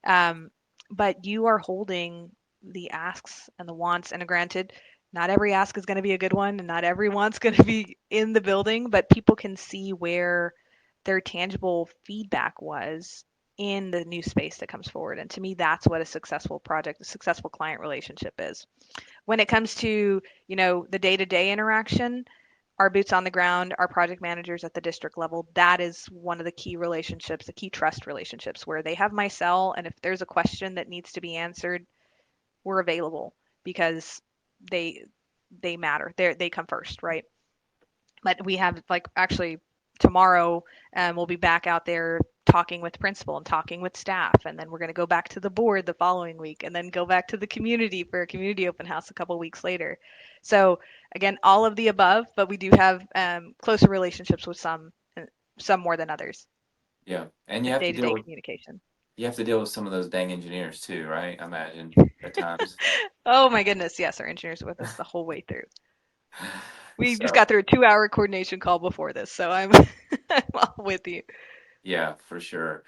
Um, but you are holding the asks and the wants, and granted, not every ask is going to be a good one, and not every want's going to be in the building, but people can see where their tangible feedback was in the new space that comes forward. And to me, that's what a successful project, a successful client relationship is. When it comes to, the day-to-day interaction, our boots on the ground, our project managers at the district level, that is one of the key relationships, the key trust relationships, where they have my cell, and if there's a question that needs to be answered, we're available, because they they matter. They come first, right? But we have, like, actually tomorrow, we'll be back out there talking with principal and talking with staff, and then we're going to go back to the board the following week, and then go back to the community for a community open house a couple weeks later. So again, all of the above, but we do have closer relationships with some more than others. Yeah, and Just day-to-day communication. you have to deal with some of those dang engineers too, right? I imagine at times. Oh my goodness, yes, our engineers are with us the whole way through. We just So got through a 2-hour coordination call before this, so I'm I'm all with you. yeah, for sure.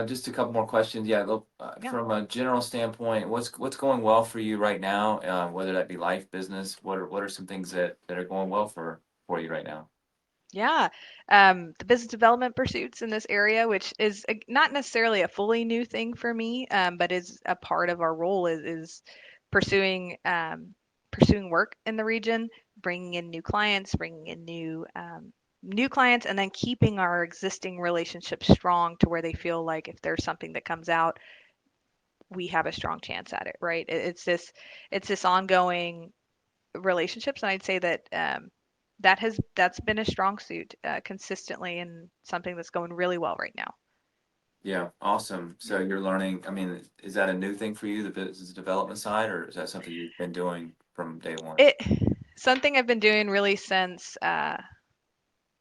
Just a couple more questions. Yeah, look, Yeah. from a general standpoint, what's going well for you right now? Whether that be life, business, what are some things that are going well for you right now? Yeah. The business development pursuits in this area, which is not necessarily a fully new thing for me, but is a part of our role is pursuing pursuing work in the region, bringing in new clients, bringing in new clients, and then keeping our existing relationships strong to where they feel like if there's something that comes out, we have a strong chance at it, right? It's this ongoing relationships, and I'd say that that's been a strong suit consistently, and something that's going really well right now. Yeah, awesome. Yeah. So you're learning, I mean, is that a new thing for you, the business development side, or is that something you've been doing from day one? It something I've been doing really since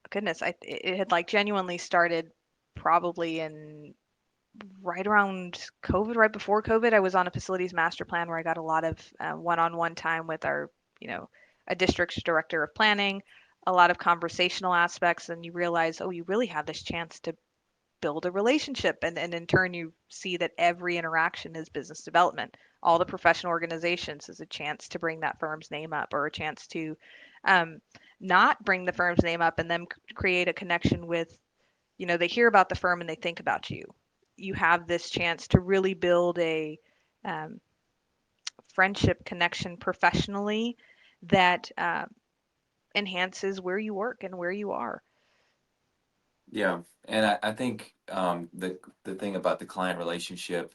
goodness, it had like genuinely started probably in right around COVID, right before COVID. I was on a facilities master plan where I got a lot of one-on-one time with our, you know, a district's director of planning, a lot of conversational aspects, and you realize, oh, you really have this chance to build a relationship, and in turn you see that every interaction is business development. All the professional organizations is a chance to bring that firm's name up, or a chance to um, not bring the firm's name up and then create a connection with, they hear about the firm and they think about you. You have this chance to really build a um, friendship connection professionally that enhances where you work and where you are. Yeah, and I think the thing about the client relationship,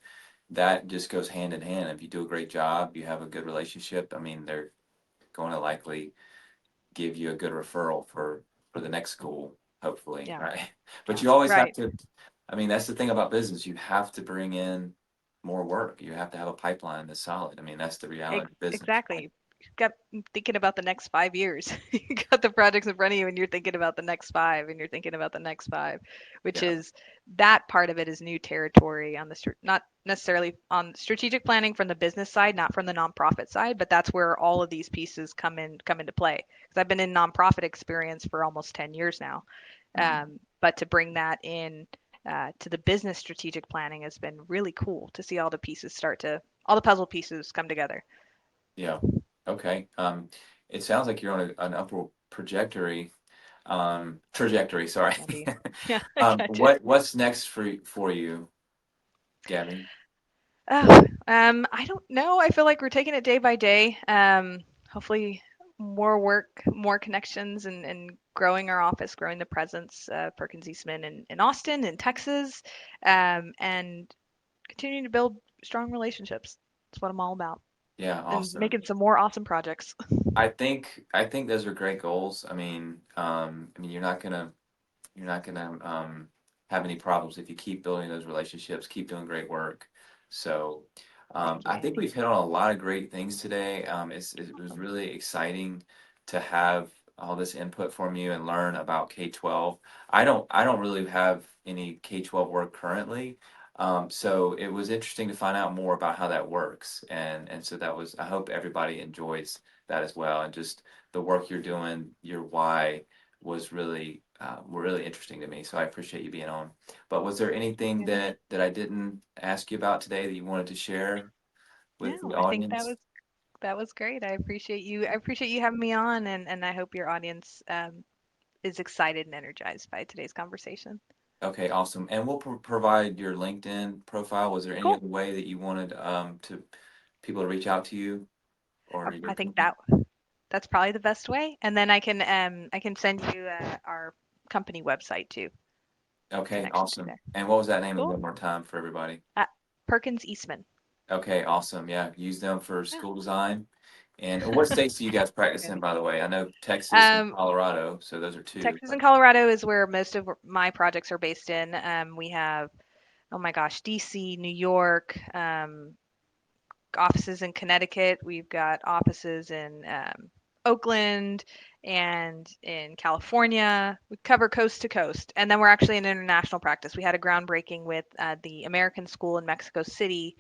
that just goes hand in hand. If you do a great job, you have a good relationship. I mean, they're going to likely give you a good referral for the next school, hopefully, Yeah, right? But yeah, you always have right. to. I mean, that's the thing about business. You have to bring in more work. You have to have a pipeline that's solid. I mean, that's the reality of business, right? Exactly. Got thinking about the next 5 years. You got the projects in front of you, and you're thinking about the next five, and you're thinking about the next five, which Yeah, is that part of it is new territory on the not necessarily on strategic planning from the business side, not from the nonprofit side, but that's where all of these pieces come into play. Because I've been in nonprofit experience for almost 10 years now, mhm, but to bring that in to the business strategic planning has been really cool to see all the puzzle pieces come together. yeah. Okay. It sounds like you're on an upward trajectory. Sorry. Can be. Yeah, I gotcha. What's next for you, Gabby? Oh, I don't know. I feel like we're taking it day by day. Hopefully, more work, more connections, and growing our office, growing the presence, Perkins Eastman in Austin, in Texas, and continuing to build strong relationships. That's what I'm all about, Yeah, and awesome. making some more awesome projects. I think those are great goals. I mean, you're not gonna have any problems if you keep building those relationships, keep doing great work. So, Thank you, I think Andy. we've hit on a lot of great things today. It was Awesome. really exciting to have all this input from you and learn about K-12. I don't really have any K-12 work currently. So it was interesting to find out more about how that works. And so I hope everybody enjoys that as well. And just the work you're doing, your why was really interesting to me. So I appreciate you being on. But was there Thanks, anything Andy. that I didn't ask you about today that you wanted to share with No, the I think that audience? was that was great. I appreciate you. I appreciate you having me on, and I hope your audience is excited and energized by today's conversation. Okay, awesome. And we'll provide your LinkedIn profile. Was there any Cool. other way that you wanted to people to reach out to you or your I think company? that's probably the best way. And then I can send you our company website too. Okay, Connection to awesome. there. And what was that name Cool. one more time for everybody? Uh, Perkins Eastman. Okay, awesome. Yeah, use them for Yeah. school design. And what states do you guys Thanks, practice in, Andy. by the way? I know Texas and Um, Colorado, so those are two. Texas and Colorado is where most of my projects are based in. We have, oh my gosh, DC, New York, offices in Connecticut. We've got offices in Oakland and in California. We cover coast to coast. And then we're actually an international practice. We had a groundbreaking with the American School in Mexico City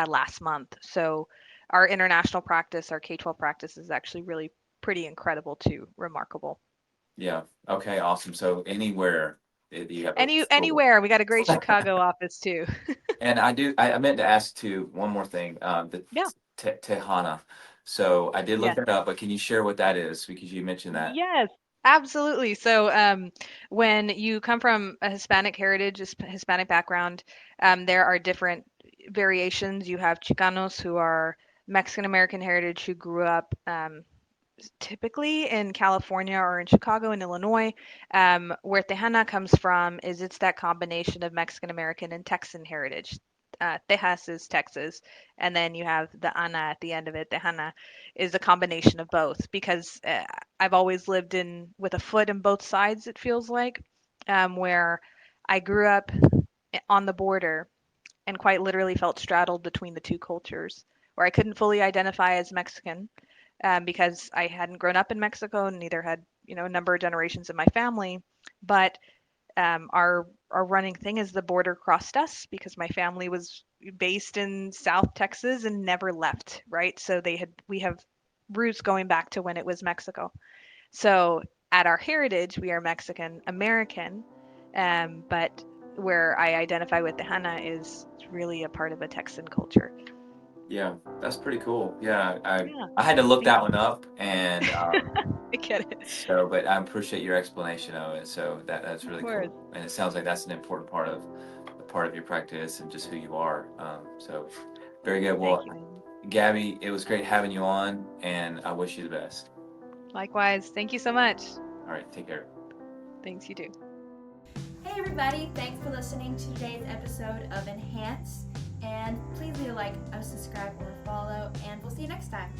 last month. So our international practice, our K-12 practice, is actually really pretty incredible too, remarkable. Yeah. Okay. Awesome. So anywhere you have a school. Anywhere. We got a great Chicago office too. And I meant to ask too, one more thing, the Yeah. Tejana. So I did look Yes. that up, but can you share what that is? Because you mentioned that. Yes, absolutely. So, when you come from a Hispanic heritage, Hispanic background, there are different variations. You have Chicanos who are Mexican American heritage who grew up typically in California or in Chicago and Illinois. Where Tejana comes from is it's that combination of Mexican American and Texan heritage. Tejas is Texas, and then you have the Ana at the end of it. Tejana is a combination of both because I've always lived in with a foot in both sides. It feels like where I grew up on the border and quite literally felt straddled between the two cultures, where I couldn't fully identify as Mexican because I hadn't grown up in Mexico, and neither had a number of generations in my family. But our running thing is the border crossed us because my family was based in South Texas and never left, right? So we have roots going back to when it was Mexico. So at our heritage, we are Mexican American, but where I identify with Tejana is really a part of a Texan culture. Yeah, that's pretty cool. Yeah, Yeah, I had to look thank that you. one up, and I get it. so, but I appreciate your explanation of it. So that's Of really course. cool, and it sounds like that's an important part of your practice and just who you are. So very good. Thank Well, you, Andy. Gabby, it was great having you on, and I wish you the best. Likewise. Thank you so much. All right, take care. Thanks, you too. Hey everybody, thanks for listening to today's episode of Enhance. And please leave a like, a subscribe, or a follow, and we'll see you next time.